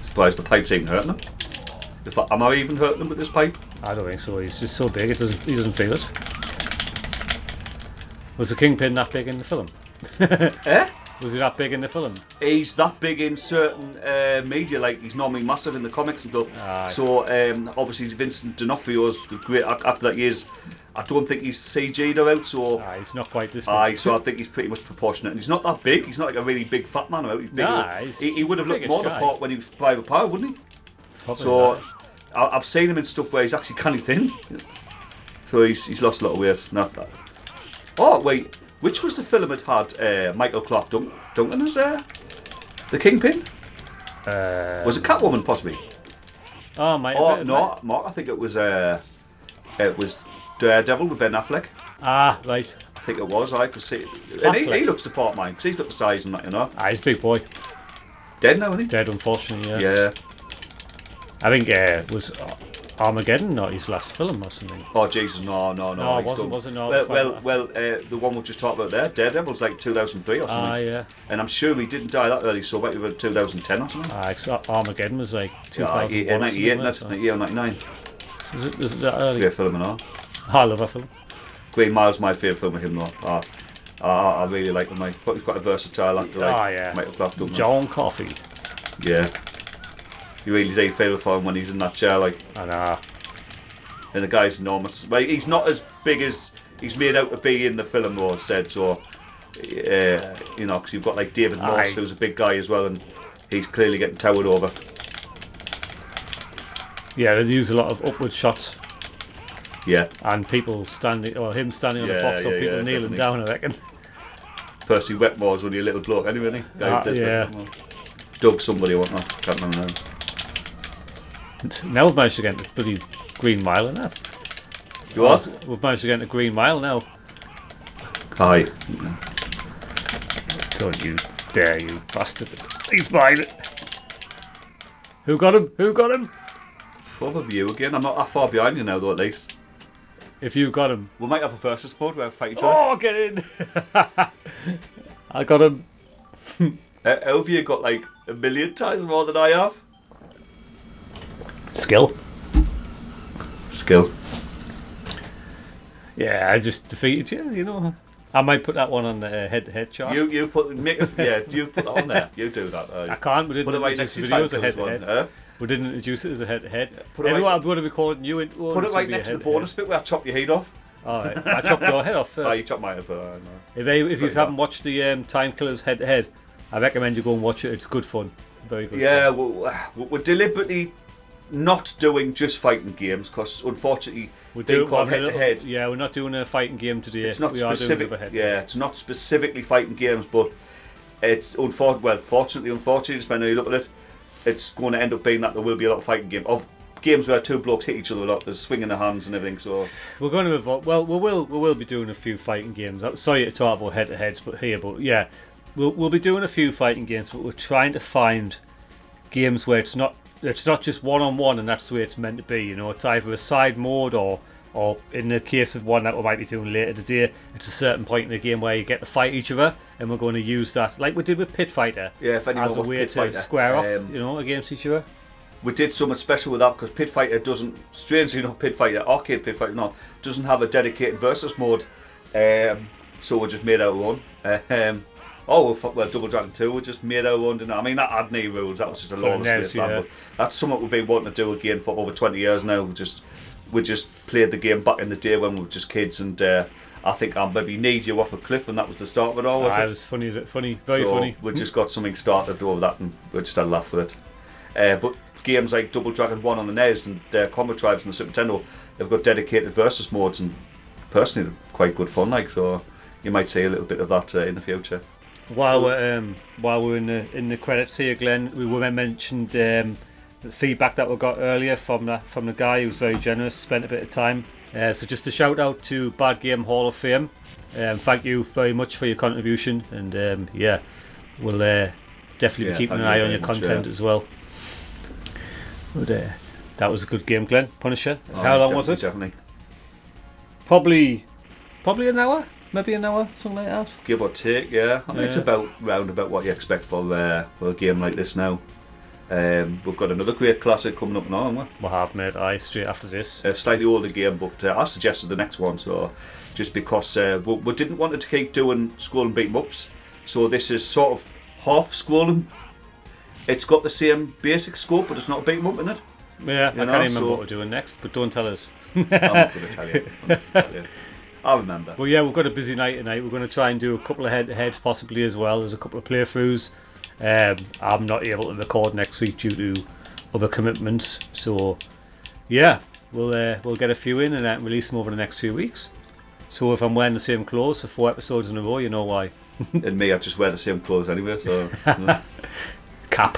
[SPEAKER 2] Surprised the pipes ain't hurting them. Am I even hurting him with this pipe?
[SPEAKER 1] I don't think so. He's just so big. He doesn't feel it. Was the Kingpin that big in the film?
[SPEAKER 2] Eh?
[SPEAKER 1] Was he that big in the film?
[SPEAKER 2] He's that big in certain media, like he's normally massive in the comics and stuff. So obviously Vincent D'Onofrio's a great actor that he is. I don't think he's CG'd out, so
[SPEAKER 1] he's not quite this big.
[SPEAKER 2] So I think he's pretty much proportionate. And he's not that big. He's not like a really big fat man. He's big. He would have looked more the part when he was Private Power, wouldn't he?
[SPEAKER 1] Probably
[SPEAKER 2] so I've seen him in stuff where he's actually kind of thin. So he's lost a lot of weight. Not that. Oh wait. Which was the film that had Michael Clarke Duncan as the Kingpin? Was it Catwoman possibly?
[SPEAKER 1] Oh, Mark,
[SPEAKER 2] I think it was Daredevil with Ben Affleck.
[SPEAKER 1] Ah, right.
[SPEAKER 2] I think it was. I could see. And he looks the part, man, because he's got the size and that, you know.
[SPEAKER 1] He's a big boy.
[SPEAKER 2] Dead now, isn't he?
[SPEAKER 1] Dead, unfortunately.
[SPEAKER 2] Yeah.
[SPEAKER 1] I think it was Armageddon, not his last film or something.
[SPEAKER 2] Oh Jesus, no.
[SPEAKER 1] No, it wasn't. No,
[SPEAKER 2] well, the one we've just talked about there, Daredevil's like 2003 or something.
[SPEAKER 1] Yeah.
[SPEAKER 2] And I'm sure he didn't die that early, so maybe about 2010 or something.
[SPEAKER 1] Armageddon was like 2001.
[SPEAKER 2] 98, that's 99.
[SPEAKER 1] Is that early?
[SPEAKER 2] Great film and all.
[SPEAKER 1] I love that film.
[SPEAKER 2] Green Mile's my favourite film of him though. I really like him. He's quite a versatile actor. Michael Clarke Duncan.
[SPEAKER 1] John Coffey.
[SPEAKER 2] Yeah. You really do feel for him when he's in that chair, like.
[SPEAKER 1] I know.
[SPEAKER 2] And the guy's enormous. Like, he's not as big as he's made out to be in the film, though, said. So, you know, because you've got like David Morse, who's a big guy as well, and he's clearly getting towered over.
[SPEAKER 1] Yeah, they use a lot of upward shots.
[SPEAKER 2] Yeah.
[SPEAKER 1] And people standing, or him standing on the box, or people kneeling down, I reckon.
[SPEAKER 2] Percy Wetmore's only a little bloke, anyway, isn't he?
[SPEAKER 1] Yeah.
[SPEAKER 2] Doug somebody or whatnot. Can't remember now.
[SPEAKER 1] Now we've managed to get into bloody Green Mile in that.
[SPEAKER 2] You what?
[SPEAKER 1] We've managed to get into Green Mile now.
[SPEAKER 2] Aye.
[SPEAKER 1] Don't you dare, you bastard. He's mine. Who got him? Who got him?
[SPEAKER 2] Probably you again. I'm not that far behind you now, though, at least.
[SPEAKER 1] If you got him.
[SPEAKER 2] We might have a versus mode where we fight each other.
[SPEAKER 1] Oh, get in! I got him.
[SPEAKER 2] How have you got like a million times more than I have?
[SPEAKER 1] Skill. Yeah, I just defeated you, you know. I might put that one on the head-to-head chart.
[SPEAKER 2] You put that on there. You do that.
[SPEAKER 1] I can't. We didn't introduce the video as a head-to-head. We didn't introduce it as a head-to-head. Everyone, I'm going to record you in.
[SPEAKER 2] Put it right next to the bonus bit where I chop your head off.
[SPEAKER 1] Alright, I chopped your head off first.
[SPEAKER 2] Oh, you chopped mine off first.
[SPEAKER 1] If you haven't watched the Time Killers head-to-head, I recommend you go and watch it. It's good fun. Very good fun.
[SPEAKER 2] We're deliberately not doing just fighting games because unfortunately
[SPEAKER 1] we do
[SPEAKER 2] called head-to-head.
[SPEAKER 1] Yeah, we're not doing a fighting game today.
[SPEAKER 2] It's not specific. It's not specifically fighting games, but it's fortunately, depending on how you look at it, it's going to end up being that there will be a lot of fighting games where two blokes hit each other a lot. There's swinging their hands and everything. So
[SPEAKER 1] we're going to evolve. Well, we will be doing a few fighting games. I'm sorry to talk about head-to-heads, but yeah, we'll be doing a few fighting games, but we're trying to find games where it's not just one-on-one and that's the way it's meant to be. You know, it's either a side mode or in the case of one that we might be doing later today, it's a certain point in the game where you get to fight each other, and we're going to use that like we did with Pit Fighter as a way to square off, you know, against each other.
[SPEAKER 2] We did something special with that because Pit Fighter doesn't, strangely enough, Arcade Pit Fighter doesn't have a dedicated versus mode, so we just made our own. Double Dragon 2, we just made our own, didn't it? I mean, that had no rules, that was just a lawless space, but that's something we've been wanting to do again for over 20 years now. We just played the game back in the day when we were just kids, and I think I maybe need you off a cliff, and that was the start of it all, was it?
[SPEAKER 1] It was funny, is it? Funny, very funny.
[SPEAKER 2] We just got something started over that, and we just had a laugh with it. But games like Double Dragon 1 on the NES and Combat Tribes on the Super Nintendo, they've got dedicated versus modes, and personally, they're quite good fun, so you might see a little bit of that in the future.
[SPEAKER 1] While we're in the credits here, Glenn, we mentioned the feedback that we got earlier from the guy who was very generous, spent a bit of time. So just a shout out to Bad Game Hall of Fame. Thank you very much for your contribution, and we'll definitely be keeping an eye on your content as well. But, that was a good game, Glenn. Punisher. How long was it?
[SPEAKER 2] Definitely.
[SPEAKER 1] Probably an hour. Maybe an hour, something like that.
[SPEAKER 2] Give or take, yeah. I mean, it's round about what you expect for a game like this now. We've got another great classic coming up now, haven't we?
[SPEAKER 1] We have, mate. Straight after this.
[SPEAKER 2] A slightly older game, but I suggested the next one, so just because we didn't want it to keep doing scrolling beat 'em ups, so this is sort of half scrolling. It's got the same basic scope, but it's not a beat 'em up in it.
[SPEAKER 1] Yeah, I can't remember what we're doing next, but don't tell us.
[SPEAKER 2] I'm not going to tell you. I'll remember.
[SPEAKER 1] Well, yeah, we've got a busy night tonight. We're going to try and do a couple of head-to-heads possibly as well. There's a couple of playthroughs. I'm not able to record next week due to other commitments. So, yeah, we'll get a few in and then release them over the next few weeks. So if I'm wearing the same clothes for 4 episodes in a row, you know why.
[SPEAKER 2] And me, I just wear the same clothes anyway, so...
[SPEAKER 1] Cap.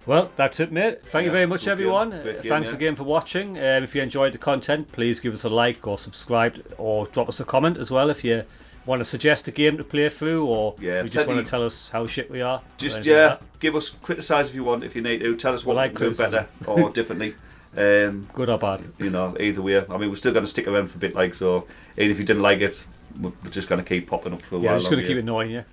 [SPEAKER 1] Well, that's it, mate. Thank you very much, everyone. Thanks again for watching. If you enjoyed the content, please give us a like or subscribe or drop us a comment as well if you want to suggest a game to play through or you just want to tell us how shit we are.
[SPEAKER 2] Just, give us, criticise if you want, if you need to. Tell us what we can do better or differently.
[SPEAKER 1] Good or bad.
[SPEAKER 2] You know, either way. I mean, we're still going to stick around for a bit, like, so even if you didn't like it, we're just going to keep popping up for a while.
[SPEAKER 1] Yeah, just going to keep annoying you.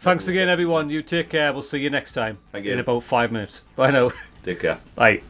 [SPEAKER 1] Thanks again, everyone. You take care. We'll see you next time.
[SPEAKER 2] Thank you.
[SPEAKER 1] In about 5 minutes. Bye now.
[SPEAKER 2] Take care.
[SPEAKER 1] Bye.